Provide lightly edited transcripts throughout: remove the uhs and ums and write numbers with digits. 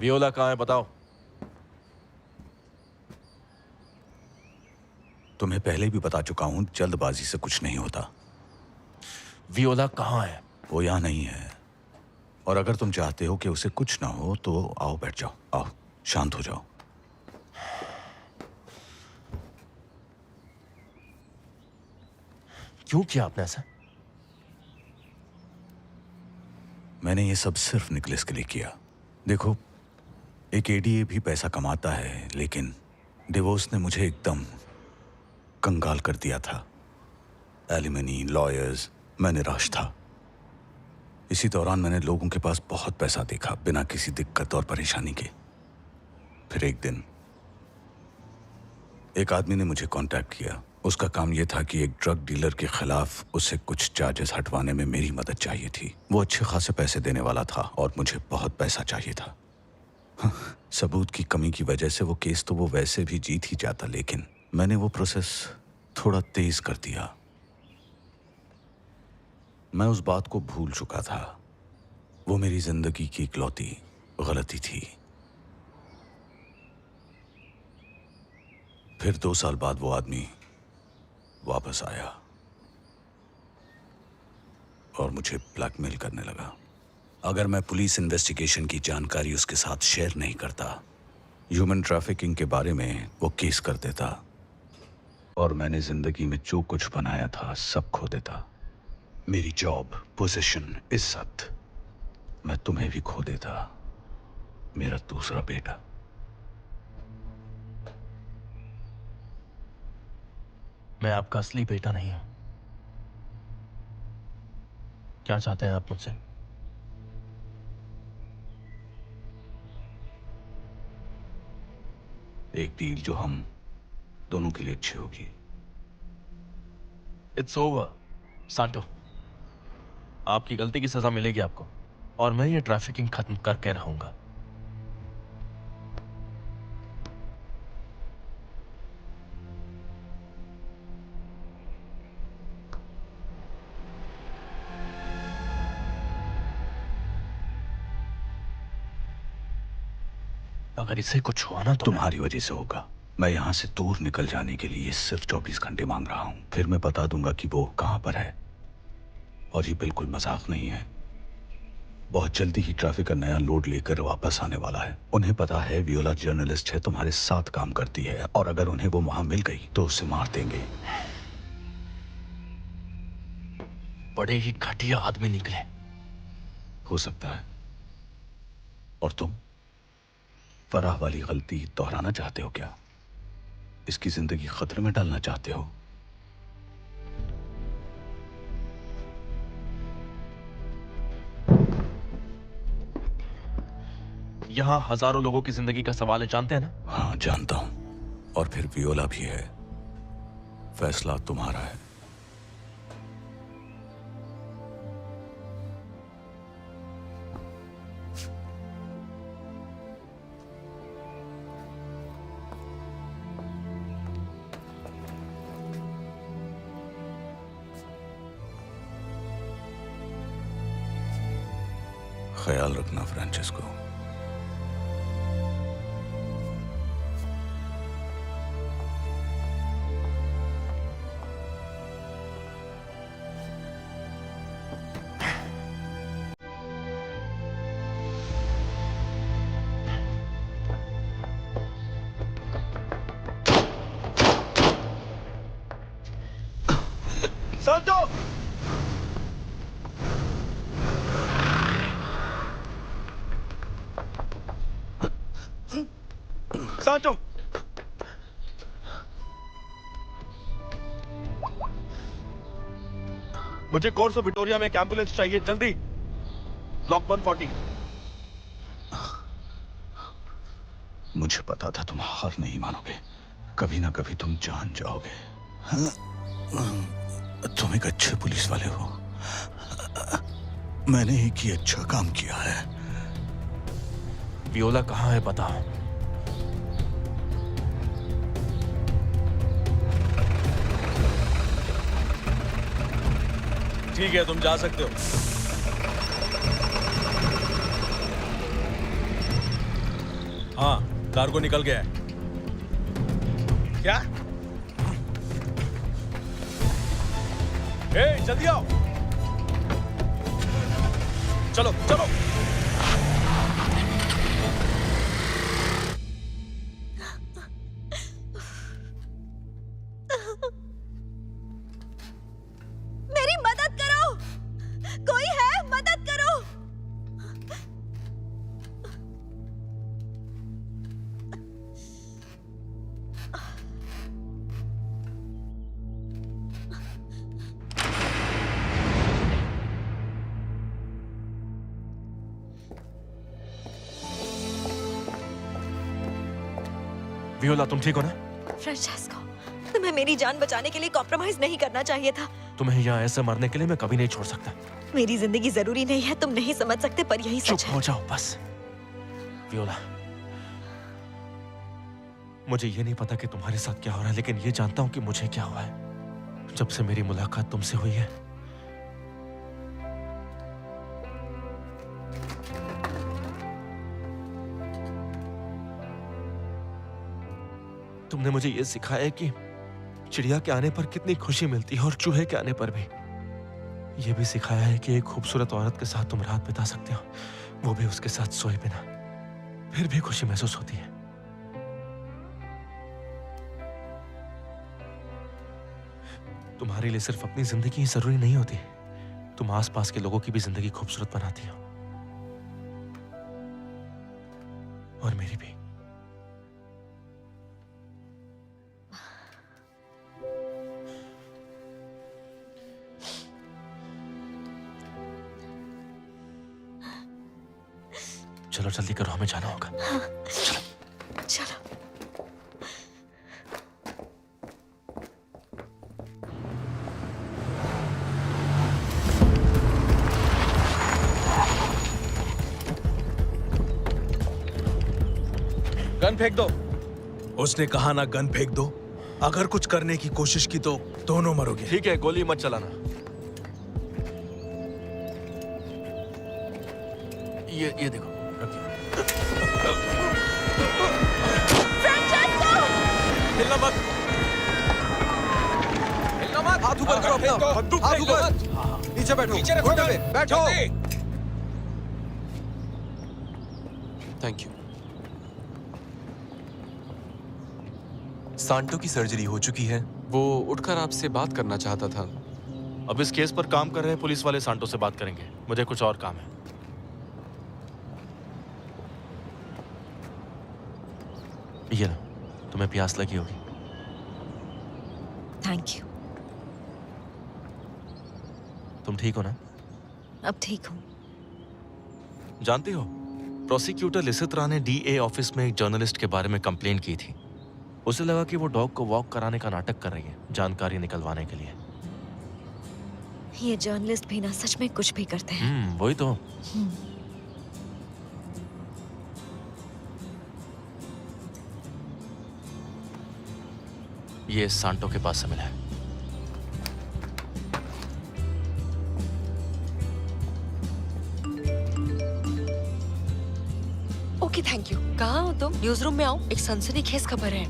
Viola कहाँ है बताओ। तुम्हें पहले भी बता चुका हूं, जल्दबाजी से कुछ नहीं होता। वियोला कहाँ है? वो यहाँ नहीं है। और अगर तुम चाहते हो कि उसे कुछ ना हो तो आओ, बैठ जाओ, आओ, शांत हो जाओ। क्यों किया आपने ऐसा? मैंने ये सब सिर्फ निकलेस के लिए किया। देखो, एक एडीए भी पैसा कमाता है, लेकिन डिवोर्स ने मुझे एकदम कंगाल कर दिया था। एलिमनी, लॉयर्स, मैं निराश था। इसी दौरान मैंने लोगों के पास बहुत पैसा देखा बिना किसी दिक्कत और परेशानी के। फिर एक दिन एक आदमी ने मुझे कांटेक्ट किया। उसका काम यह था कि एक ड्रग डीलर के खिलाफ उसे कुछ चार्जेस हटवाने में मेरी मदद चाहिए थी। वो अच्छे खासे पैसे देने वाला था और मुझे बहुत पैसा चाहिए था। सबूत की कमी की वजह से वो केस तो वो वैसे भी जीत ही जाता, लेकिन मैंने वो प्रोसेस थोड़ा तेज कर दिया। मैं उस बात को भूल चुका था। वो मेरी जिंदगी की इकलौती गलती थी। फिर 2 साल बाद वो आदमी वापस आया और मुझे ब्लैकमेल करने लगा। अगर मैं पुलिस इन्वेस्टिगेशन की जानकारी उसके साथ शेयर नहीं करता, ह्यूमन ट्रैफिकिंग के बारे में वो केस कर देता और मैंने जिंदगी में जो कुछ बनाया था सब खो देता। मेरी जॉब, पोजीशन, इज्जत। मैं तुम्हें भी खो देता, मेरा दूसरा बेटा। मैं आपका असली बेटा नहीं हूं। क्या चाहते हैं आप मुझसे? एक डील जो हम दोनों के लिए अच्छी होगी। इट्स ओवर सांटो। आपकी गलती की सजा मिलेगी आपको, और मैं ये ट्रैफिकिंग खत्म करके रहूंगा। अगर इसे कुछ हुआ ना तो तुम्हारी वजह से होगा। मैं यहाँ से दूर निकल जाने के लिए सिर्फ 24 घंटे मांग रहा हूँ। फिर मैं बता दूंगा कि वो कहाँ पर है। और ये बिल्कुल मजाक नहीं है। बहुत जल्दी ही ट्रैफिक का नया लोड लेकर वापस आने वाला है। उन्हें पता है वियोला जर्नलिस्ट है, तुम्हारे साथ काम करती है, और अगर उन्हें वो वहां मिल गई तो उसे मार देंगे। बड़े ही घटिया आदमी निकले। हो सकता है। और तुम फराह वाली गलती दोहराना चाहते हो क्या? इसकी जिंदगी खतरे में डालना चाहते हो? यहां हजारों लोगों की जिंदगी का सवाल है, जानते हैं ना? हाँ, जानता हूं। और फिर वियोला भी है। फैसला तुम्हारा है। ख्याल रखना फ्रांसिस्को। सांटो! सांटो! मुझे कोर्सो विक्टोरिया में एक एम्बुलेंस चाहिए, जल्दी। ब्लॉक 140। मुझे पता था तुम हार नहीं मानोगे। कभी ना कभी तुम जान जाओगे। तुम एक अच्छे पुलिस वाले हो। मैंने ही की अच्छा काम किया है। वियोला कहाँ है बताओ। ठीक है, तुम जा सकते हो। कार्गो निकल गया है। क्या? ए, जल्दी आओ। चलो चलो। मेरी मदद करो, कोई है, मदद करो। वियोला, तुम ठीक हो ना? फ्रांचेस्को, तुम्हें मेरी जान बचाने के लिए कॉम्प्रोमाइज नहीं करना चाहिए था। तुम्हें यहाँ ऐसे मरने के लिए मैं कभी नहीं छोड़ सकता। मेरी जिंदगी जरूरी नहीं है, तुम नहीं समझ सकते, पर यही चुप सच है। हो जाओ बस। वियोला, मुझे ये नहीं पता कि तुम्हारे साथ क्या हो रहा है, लेकिन ये जानता हूँ कि मुझे क्या हुआ है जब से मेरी मुलाकात तुमसे हुई है। तुमने मुझे ये सिखाया है कि चिड़िया के आने पर कितनी खुशी मिलती है और चूहे के आने पर भी। ये भी सिखाया है कि एक खूबसूरत औरत के साथ तुम रात बिता सकते हो, वो भी उसके साथ सोए बिना, फिर भी खुशी महसूस होती है। तुम्हारे लिए सिर्फ अपनी जिंदगी ही जरूरी नहीं होती, तुम आसपास के लोगों की भी जिंदगी खूबसूरत बनाती हो, और मेरी भी। चलो जल्दी करो, हमें जाना होगा। चलो। गन फेंक दो। उसने कहा ना गन फेंक दो। अगर कुछ करने की कोशिश की तो दोनों मरोगे। ठीक है, गोली मत चलाना। ये देखो, हिलना मत। हिलना मत। हाथ ऊपर करो अपना। हाथ ऊपर। नीचे बैठो। नीचे रखो। बैठो। Thank you. सांटो की सर्जरी हो चुकी है। वो उठकर आपसे बात करना चाहता था। अब इस केस पर काम कर रहे पुलिस वाले सांटो से बात करेंगे, मुझे कुछ और काम है। ये लो, तुम्हें प्यास लगी होगी। Thank you. तुम ठीक हो ना? अब ठीक हूँ। जानती हो, प्रोसिक्यूटर लिसित्रा ने डीए ऑफिस में एक जर्नलिस्ट के बारे में कंप्लेंट की थी। उसे लगा कि वो डॉग को वॉक कराने का नाटक कर रही है, जानकारी निकलवाने के लिए। ये जर्नलिस्ट भी ना सच में कुछ भी करते हैं। वही तो। ये सांटो के पास से मिला है। Okay, thank you. कहाँ हो तुम? न्यूज रूम में आओ, एक सनसनीखेज खबर है।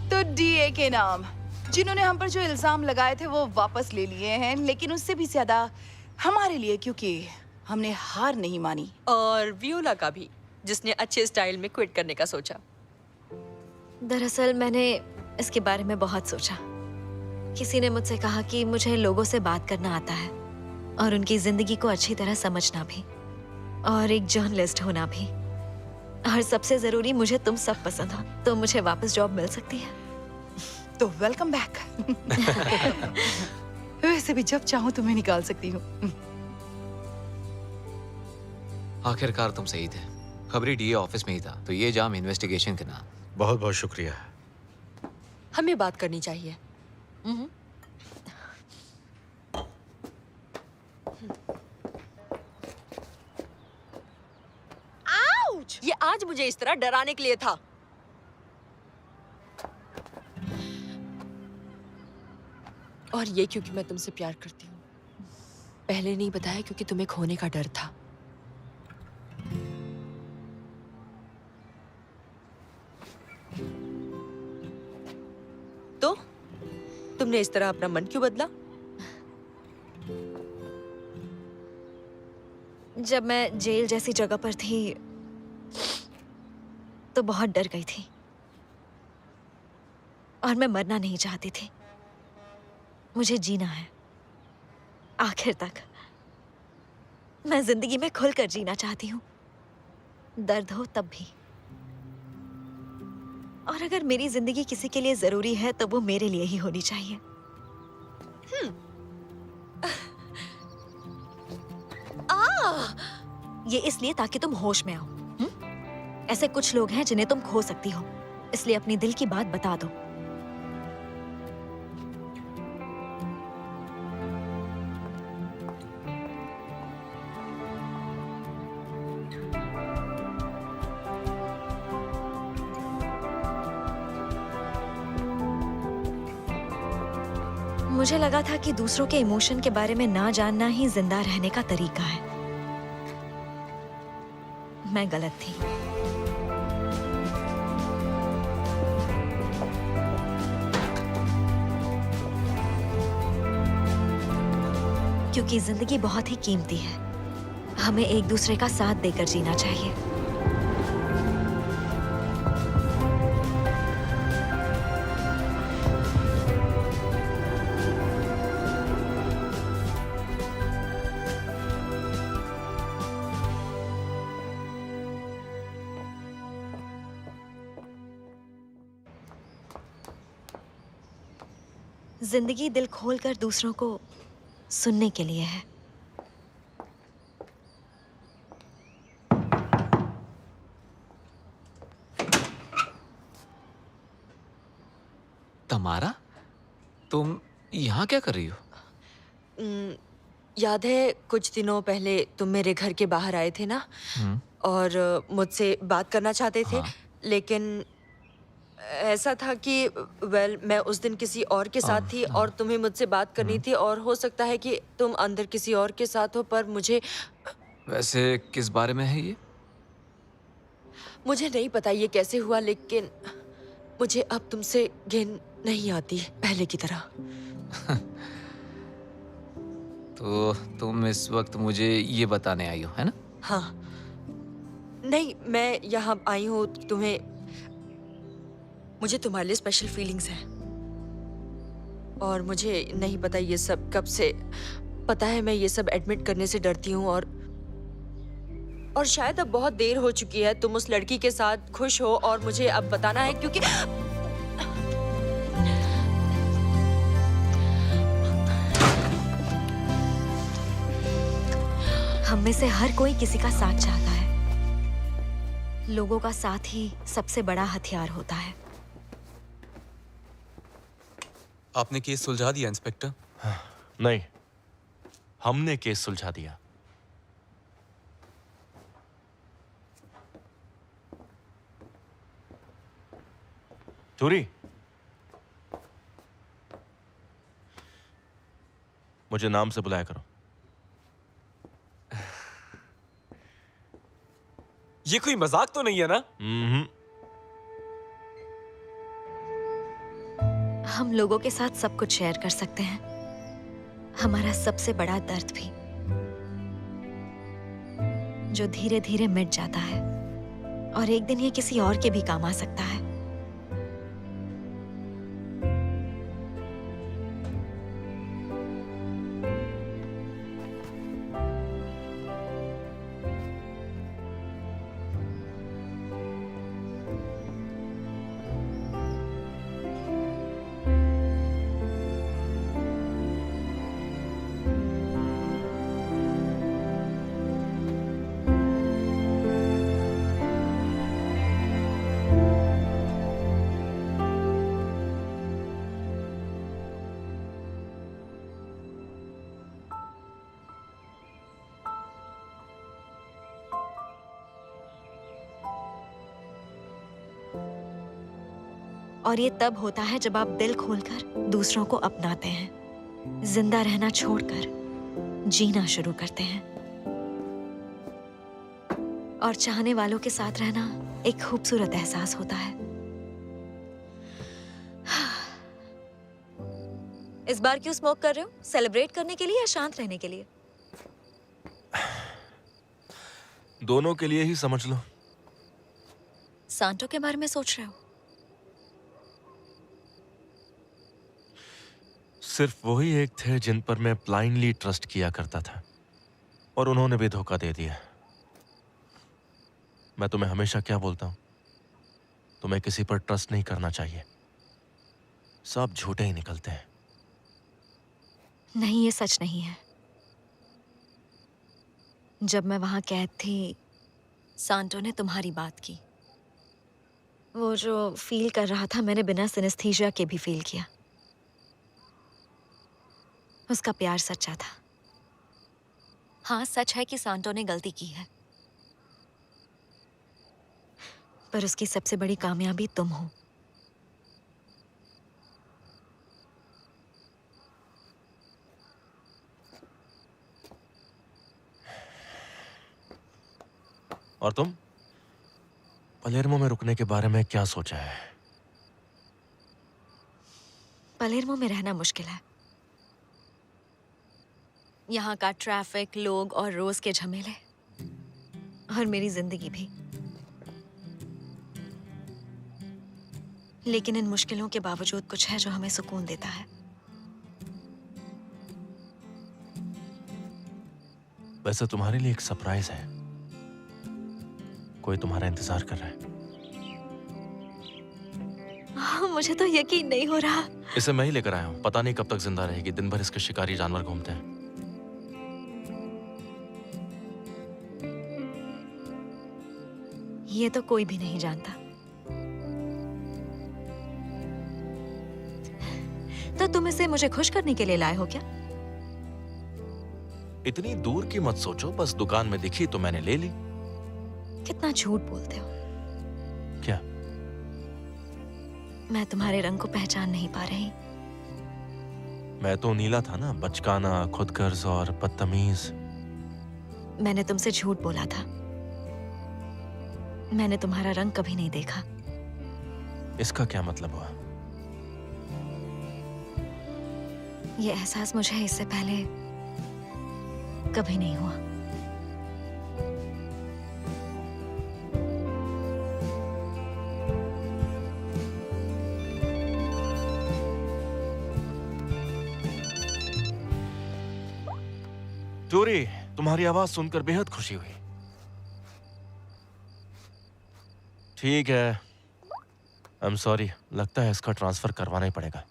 तो डीए के नाम जिन्होंने हम पर जो इल्जाम लगाए थे वो वापस ले लिए हैं, लेकिन उससे भी ज्यादा हमारे लिए, क्योंकि हमने हार नहीं मानी। और वियोला का भी, जिसने अच्छे स्टाइल में क्विट करने का सोचा। दरअसल मैंने इसके बारे में बहुत सोचा। किसी ने मुझसे कहा कि मुझे लोगों से बात करना आता है और उनकी जिंदगी को अच्छी तरह समझना भी, और एक जर्नलिस्ट होना भी, और सबसे जरूरी मुझे तुम सब पसंद हो, तो मुझे वापस जॉब मिल सकती है। तो वेलकम बैक। वैसे भी जब चाहूं तुम्हें निकाल सकती हूँ। आखिरकार तुम सही थे। खबरी डीए ऑफिस में ही था, तो ये जाम इन्वेस्टिगेशन के नाम। बहुत बहुत शुक्रिया। हमें बात करनी चाहिए। आउच! ये आज मुझे इस तरह डराने के लिए था। और ये क्योंकि मैं तुमसे प्यार करती हूँ। पहले नहीं बताया क्योंकि तुम्हें खोने का डर था। तो तुमने इस तरह अपना मन क्यों बदला? जब मैं जेल जैसी जगह पर थी तो बहुत डर गई थी और मैं मरना नहीं चाहती थी। मुझे जीना है आखिर तक। मैं जिंदगी में खुलकर जीना चाहती हूँ, दर्द हो तब भी। और अगर मेरी जिंदगी किसी के लिए जरूरी है तो वो मेरे लिए ही होनी चाहिए। ये इसलिए ताकि तुम होश में आओ। ऐसे कुछ लोग हैं जिन्हें तुम खो सकती हो, इसलिए अपनी दिल की बात बता दो। मुझे लगा था कि दूसरों के इमोशन के बारे में ना जानना ही जिंदा रहने का तरीका है। मैं गलत थी। क्योंकि जिंदगी बहुत ही कीमती है, हमें एक दूसरे का साथ देकर जीना चाहिए। जिंदगी दिल खोलकर दूसरों को सुनने के लिए है। तमारा, तुम यहाँ क्या कर रही हो? याद है कुछ दिनों पहले तुम मेरे घर के बाहर आए थे ना, और मुझसे बात करना चाहते थे। हाँ। लेकिन ऐसा था कि मैं उस दिन किसी और के साथ थी और तुम्हें मुझसे बात करनी थी, और हो सकता है कि तुम अंदर किसी और के साथ हो, पर वैसे किस बारे में है ये? मुझे नहीं पता ये कैसे हुआ, लेकिन मुझे अब तुमसे घिन नहीं आती पहले की तरह। तो तुम इस वक्त मुझे ये बताने आई हो, है ना? हाँ, नहीं, मैं यहाँ आई हूँ मुझे तुम्हारे लिए स्पेशल फीलिंग्स हैं, और मुझे नहीं पता ये सब कब से। पता है मैं ये सब एडमिट करने से डरती हूँ, और शायद अब बहुत देर हो चुकी है। तुम उस लड़की के साथ खुश हो और मुझे अब बताना है, क्योंकि हम में से हर कोई किसी का साथ चाहता है। लोगों का साथ ही सबसे बड़ा हथियार होता है। आपने केस सुलझा दिया इंस्पेक्टर? नहीं, हमने केस सुलझा दिया। टूरी, मुझे नाम से बुलाया करो। ये कोई मजाक तो नहीं है ना? हम लोगों के साथ सब कुछ शेयर कर सकते हैं, हमारा सबसे बड़ा दर्द भी, जो धीरे धीरे मिट जाता है और एक दिन ये किसी और के भी काम आ सकता है। और ये तब होता है जब आप दिल खोलकर दूसरों को अपनाते हैं। जिंदा रहना छोड़कर जीना शुरू करते हैं। और चाहने वालों के साथ रहना एक खूबसूरत एहसास होता है। इस बार क्यों स्मोक कर रहे हो? सेलिब्रेट करने के लिए या शांत रहने के लिए? दोनों के लिए ही समझ लो। सांटो के बारे में सोच रहे हो? सिर्फ वही एक थे जिन पर मैं ब्लाइंडली ट्रस्ट किया करता था, और उन्होंने भी धोखा दे दिया। मैं तुम्हें हमेशा क्या बोलता हूं? तुम्हें किसी पर ट्रस्ट नहीं करना चाहिए, सब झूठे ही निकलते हैं। नहीं, ये सच नहीं है। जब मैं वहां कैद थी, सांटो ने तुम्हारी बात की। वो जो फील कर रहा था, मैंने बिना सिनेस्थीसिया के भी फील किया। उसका प्यार सच्चा था। हाँ, सच है कि सांटो ने गलती की है, पर उसकी सबसे बड़ी कामयाबी तुम हो। और तुम पलेर्मो में रुकने के बारे में क्या सोचा है? पलेर्मो में रहना मुश्किल है। यहाँ का ट्रैफिक, लोग और रोज के झमेले, और मेरी जिंदगी भी। लेकिन इन मुश्किलों के बावजूद कुछ है जो हमें सुकून देता है। वैसे तुम्हारे लिए एक सरप्राइज है। कोई तुम्हारा इंतजार कर रहा है। मुझे तो यकीन नहीं हो रहा। इसे मैं ही लेकर आया हूं। पता नहीं कब तक जिंदा रहेगी। दिन भर इसके शिकारी जानवर घूमते हैं। ये तो कोई भी नहीं जानता। तो तुम इसे मुझे खुश करने के लिए लाए हो क्या? इतनी दूर की मत सोचो, बस दुकान में दिखी तो मैंने ले ली। कितना झूठ बोलते हो। क्या? मैं तुम्हारे रंग को पहचान नहीं पा रही। मैं तो नीला था ना, बचकाना, खुदगर्ज और बदतमीज। मैंने तुमसे झूठ बोला था। मैंने तुम्हारा रंग कभी नहीं देखा। इसका क्या मतलब हुआ? ये एहसास मुझे इससे पहले कभी नहीं हुआ। टूरी, तुम्हारी आवाज सुनकर बेहद खुशी हुई। ठीक है, आई एम सॉरी। लगता है इसका ट्रांसफर करवाना ही पड़ेगा।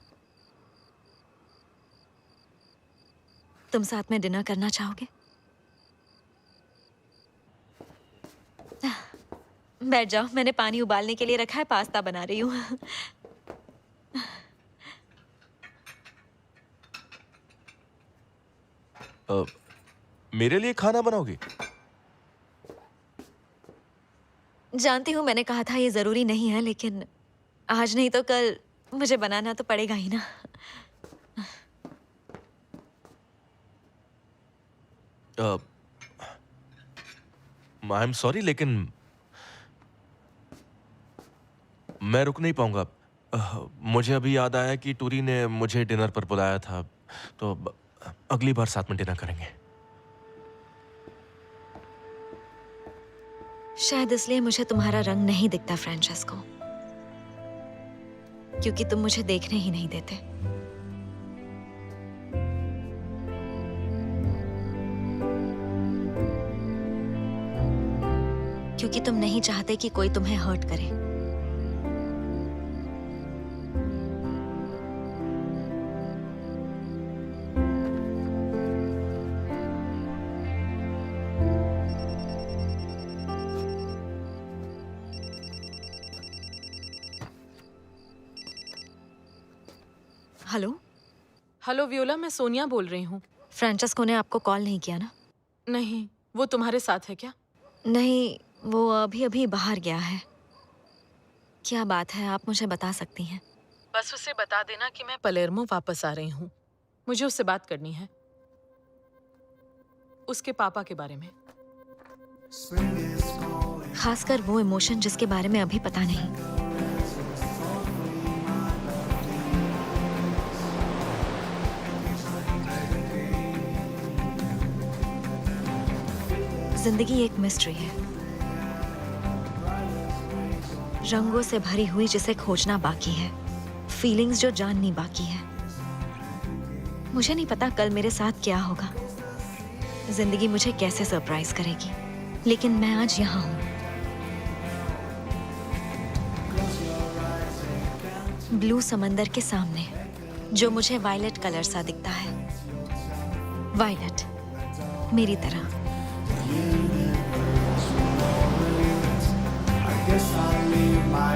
तुम साथ में डिनर करना चाहोगे? बैठ जाओ, मैंने पानी उबालने के लिए रखा है, पास्ता बना रही हूँ। मेरे लिए खाना बनाओगी? जानती हूँ मैंने कहा था ये जरूरी नहीं है, लेकिन आज नहीं तो कल मुझे बनाना तो पड़ेगा ही ना। आई एम सॉरी, लेकिन मैं रुक नहीं पाऊंगा। मुझे अभी याद आया कि टूरी ने मुझे डिनर पर बुलाया था, तो अगली बार साथ में डिनर करेंगे। शायद इसलिए मुझे तुम्हारा रंग नहीं दिखता फ्रांचेस्को, क्योंकि तुम मुझे देखने ही नहीं देते। क्योंकि तुम नहीं चाहते कि कोई तुम्हें हर्ट करे। हेलो हेलो वियोला, मैं सोनिया बोल रही हूँ। फ्रांचेस्को ने आपको कॉल नहीं किया ना? नहीं, वो तुम्हारे साथ है क्या? नहीं, वो अभी अभी बाहर गया है। क्या बात है, आप मुझे बता सकती हैं? बस उसे बता देना कि मैं पलेर्मो वापस आ रही हूँ। मुझे उससे बात करनी है, उसके पापा के बारे में। खासकर वो इमोशन जिसके बारे में अभी पता नहीं। जिंदगी एक मिस्ट्री है, रंगों से भरी हुई जिसे खोजना बाकी है, फीलिंग्स जो जाननी बाकी है। मुझे नहीं पता कल मेरे साथ क्या होगा, जिंदगी मुझे कैसे सरप्राइज करेगी, लेकिन मैं आज यहाँ हूँ। ब्लू समंदर के सामने जो मुझे वायलेट कलर सा दिखता है, वायलेट मेरी तरह। Guess I'll leave my